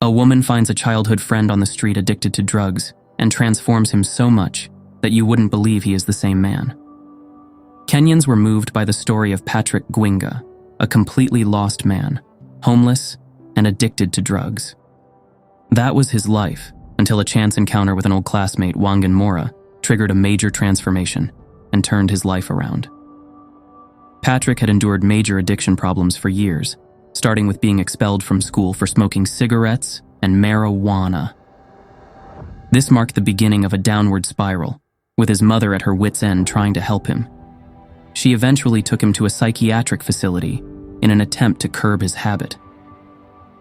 A woman finds a childhood friend on the street addicted to drugs and transforms him so much that you wouldn't believe he is the same man. Kenyans were moved by the story of Patrick Gwinga, a completely lost man, homeless and addicted to drugs. That was his life until a chance encounter with an old classmate, Wangan Mora, triggered a major transformation and turned his life around. Patrick had endured major addiction problems for years, starting with being expelled from school for smoking cigarettes and marijuana. This marked the beginning of a downward spiral, with his mother at her wit's end trying to help him. She eventually took him to a psychiatric facility in an attempt to curb his habit.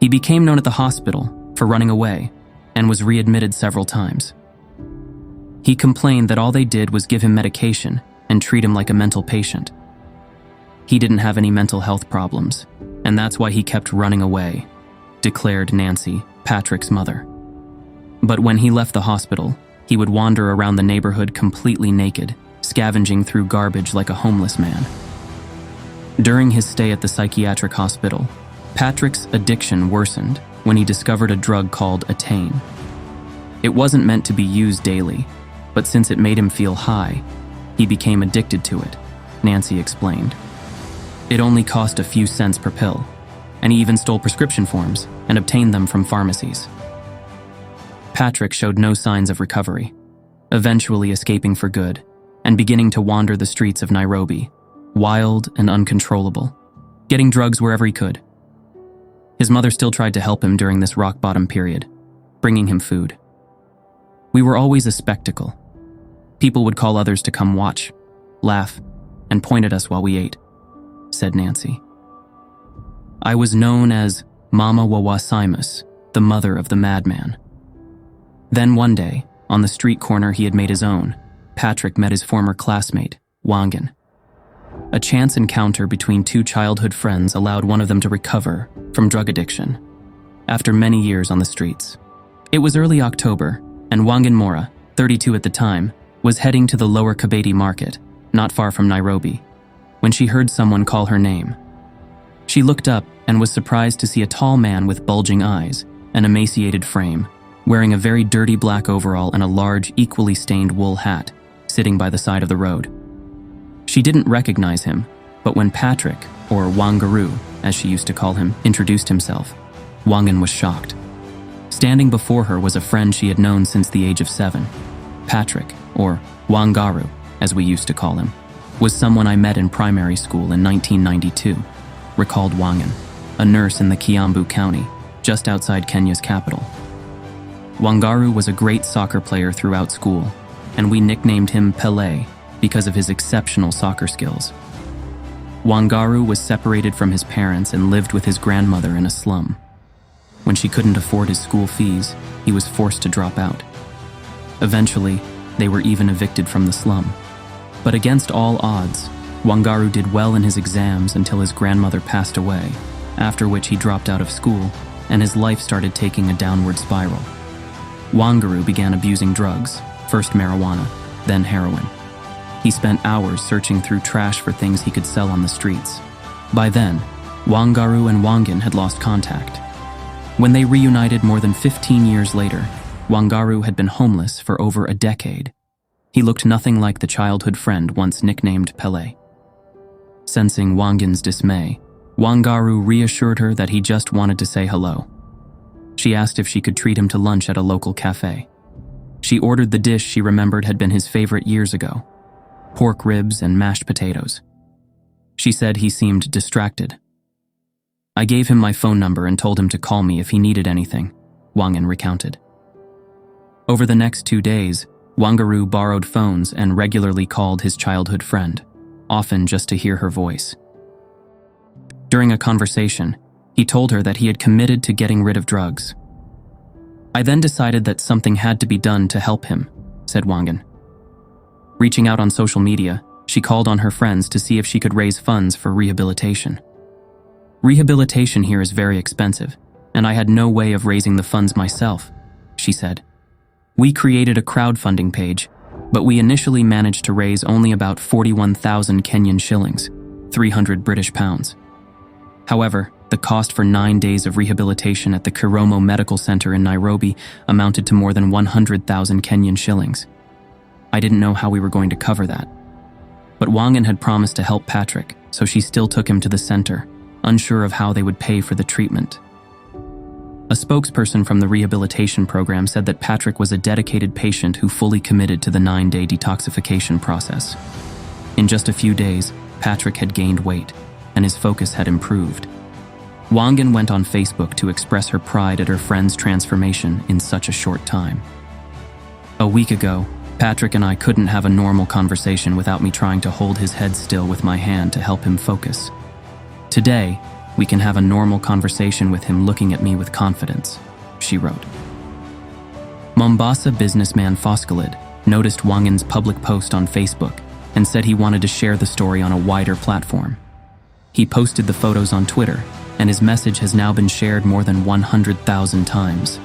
He became known at the hospital for running away and was readmitted several times. He complained that all they did was give him medication and treat him like a mental patient. He didn't have any mental health problems, and that's why he kept running away, declared Nancy, Patrick's mother. But when he left the hospital, he would wander around the neighborhood completely naked, scavenging through garbage like a homeless man. During his stay at the psychiatric hospital, Patrick's addiction worsened when he discovered a drug called Attain. It wasn't meant to be used daily, but since it made him feel high, he became addicted to it, Nancy explained. It only cost a few cents per pill, and he even stole prescription forms and obtained them from pharmacies. Patrick showed no signs of recovery, eventually escaping for good and beginning to wander the streets of Nairobi, wild and uncontrollable, getting drugs wherever he could. His mother still tried to help him during this rock-bottom period, bringing him food. We were always a spectacle. People would call others to come watch, laugh, and point at us while we ate, said Nancy. I was known as Mama Wawa Simus, the mother of the madman. Then one day, on the street corner he had made his own, Patrick met his former classmate, Wangan. A chance encounter between two childhood friends allowed one of them to recover from drug addiction after many years on the streets. It was early October, and Wangan Mora, 32 at the time, was heading to the Lower Kabete market, not far from Nairobi, when she heard someone call her name. She looked up and was surprised to see a tall man with bulging eyes, an emaciated frame, wearing a very dirty black overall and a large, equally stained wool hat, sitting by the side of the road. She didn't recognize him, but when Patrick, or Wangaru, as she used to call him, introduced himself, Wangan was shocked. Standing before her was a friend she had known since the age of 7. Patrick, or Wangaru, as we used to call him, was someone I met in primary school in 1992, recalled Wangan, a nurse in the Kiambu County, just outside Kenya's capital. Wangaru was a great soccer player throughout school, and we nicknamed him Pele because of his exceptional soccer skills. Wangaru was separated from his parents and lived with his grandmother in a slum. When she couldn't afford his school fees, he was forced to drop out. Eventually, they were even evicted from the slum. But against all odds, Wangaru did well in his exams until his grandmother passed away, after which he dropped out of school and his life started taking a downward spiral. Wangaru began abusing drugs, first marijuana, then heroin. He spent hours searching through trash for things he could sell on the streets. By then, Wangaru and Wangan had lost contact. When they reunited more than 15 years later, Wangaru had been homeless for over a decade. He looked nothing like the childhood friend once nicknamed Pele. Sensing Wangan's dismay, Wangaru reassured her that he just wanted to say hello. She asked if she could treat him to lunch at a local cafe. She ordered the dish she remembered had been his favorite years ago: pork ribs and mashed potatoes. She said he seemed distracted. I gave him my phone number and told him to call me if he needed anything, Wangan recounted. Over the next 2 days, Wangaru borrowed phones and regularly called his childhood friend, often just to hear her voice. During a conversation, he told her that he had committed to getting rid of drugs. I then decided that something had to be done to help him, said Wangan. Reaching out on social media, she called on her friends to see if she could raise funds for rehabilitation. Rehabilitation here is very expensive, and I had no way of raising the funds myself, she said. We created a crowdfunding page, but we initially managed to raise only about 41,000 Kenyan shillings, 300 British pounds. However, The cost for 9 days of rehabilitation at the Kiromo Medical Center in Nairobi amounted to more than 100,000 Kenyan shillings. I didn't know how we were going to cover that. But Wangan had promised to help Patrick, so she still took him to the center, unsure of how they would pay for the treatment. A spokesperson from the rehabilitation program said that Patrick was a dedicated patient who fully committed to the 9-day detoxification process. In just a few days, Patrick had gained weight, and his focus had improved. Wangan went on Facebook to express her pride at her friend's transformation in such a short time. A week ago, Patrick and I couldn't have a normal conversation without me trying to hold his head still with my hand to help him focus. Today, we can have a normal conversation with him looking at me with confidence, she wrote. Mombasa businessman Foscalid noticed Wangan's public post on Facebook and said he wanted to share the story on a wider platform. He posted the photos on Twitter, and his message has now been shared more than 100,000 times.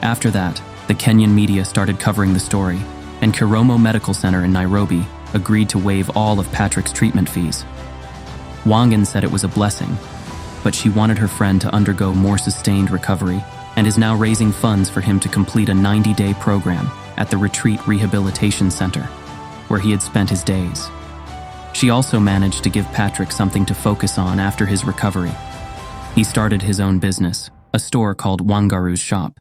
After that, the Kenyan media started covering the story, and Kiromo Medical Center in Nairobi agreed to waive all of Patrick's treatment fees. Wangan said it was a blessing, but she wanted her friend to undergo more sustained recovery and is now raising funds for him to complete a 90-day program at the Retreat Rehabilitation Center, where he had spent his days. She also managed to give Patrick something to focus on after his recovery. He started his own business, a store called Wangaru's Shop.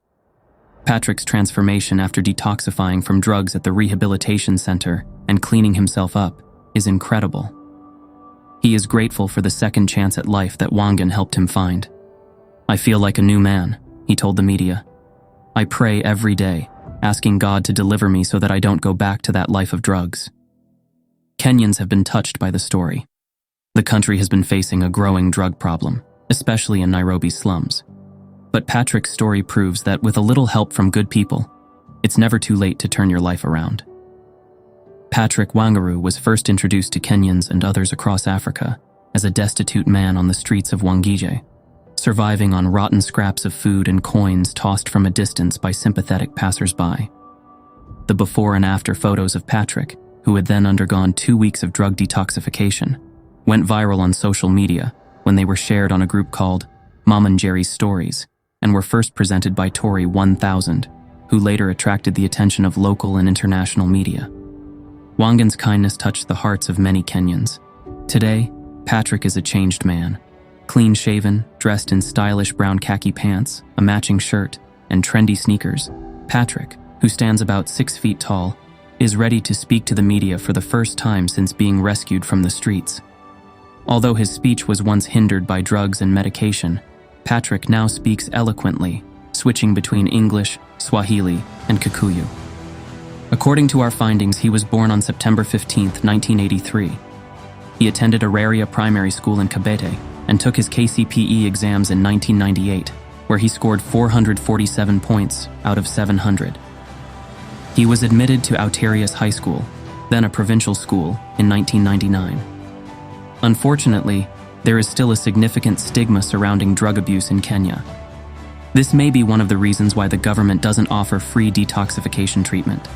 Patrick's transformation after detoxifying from drugs at the rehabilitation center and cleaning himself up is incredible. He is grateful for the second chance at life that Wangan helped him find. I feel like a new man, he told the media. I pray every day, asking God to deliver me so that I don't go back to that life of drugs. Kenyans have been touched by the story. The country has been facing a growing drug problem, especially in Nairobi's slums. But Patrick's story proves that with a little help from good people, it's never too late to turn your life around. Patrick Wangaru was first introduced to Kenyans and others across Africa as a destitute man on the streets of Wangige, surviving on rotten scraps of food and coins tossed from a distance by sympathetic passers-by. The before and after photos of Patrick, who had then undergone 2 weeks of drug detoxification, went viral on social media when they were shared on a group called Mom and Jerry's Stories and were first presented by Tori 1000, who later attracted the attention of local and international media. Wangan's kindness touched the hearts of many Kenyans. Today, Patrick is a changed man. Clean-shaven, dressed in stylish brown khaki pants, a matching shirt, and trendy sneakers, Patrick, who stands about 6 feet tall, is ready to speak to the media for the first time since being rescued from the streets. Although his speech was once hindered by drugs and medication, Patrick now speaks eloquently, switching between English, Swahili, and Kikuyu. According to our findings, he was born on September 15, 1983. He attended Araria Primary School in Kabete and took his KCPE exams in 1998, where he scored 447 points out of 700. He was admitted to Outarius High School, then a provincial school, in 1999. Unfortunately, there is still a significant stigma surrounding drug abuse in Kenya. This may be one of the reasons why the government doesn't offer free detoxification treatment.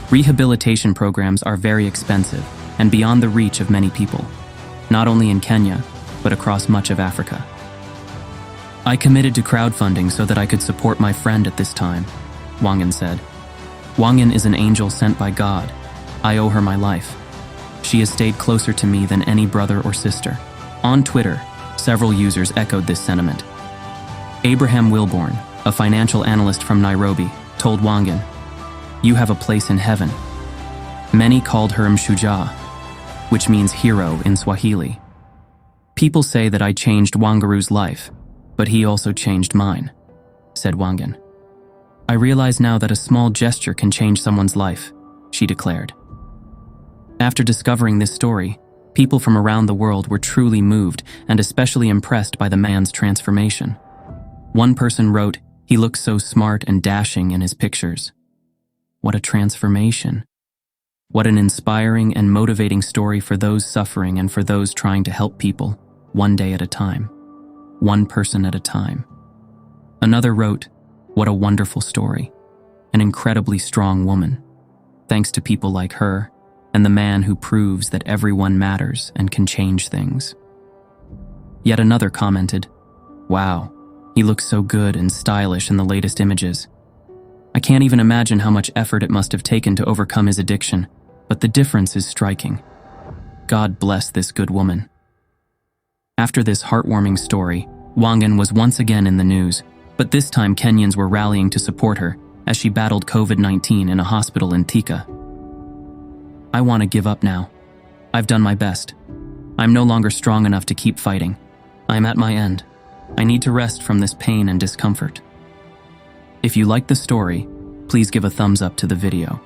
Rehabilitation programs are very expensive and beyond the reach of many people, not only in Kenya, but across much of Africa. I committed to crowdfunding so that I could support my friend at this time, Wangan said. Wangan is an angel sent by God. I owe her my life. She has stayed closer to me than any brother or sister. On Twitter, several users echoed this sentiment. Abraham Wilborn, a financial analyst from Nairobi, told Wangan, "You have a place in heaven." Many called her Mshujaa, which means hero in Swahili. People say that I changed Wangaru's life, but he also changed mine, said Wangan. I realize now that a small gesture can change someone's life, she declared. After discovering this story, people from around the world were truly moved and especially impressed by the man's transformation. One person wrote, "He looks so smart and dashing in his pictures." What a transformation. What an inspiring and motivating story for those suffering and for those trying to help people, one day at a time, one person at a time. Another wrote, "What a wonderful story. An incredibly strong woman. Thanks to people like her, and the man who proves that everyone matters and can change things." Yet another commented, "Wow, he looks so good and stylish in the latest images. I can't even imagine how much effort it must have taken to overcome his addiction, but the difference is striking. God bless this good woman." After this heartwarming story, Wangan was once again in the news, but this time Kenyans were rallying to support her as she battled COVID-19 in a hospital in Thika. "I want to give up now. I've done my best. I'm no longer strong enough to keep fighting. I'm at my end. I need to rest from this pain and discomfort." If you like the story, please give a thumbs up to the video.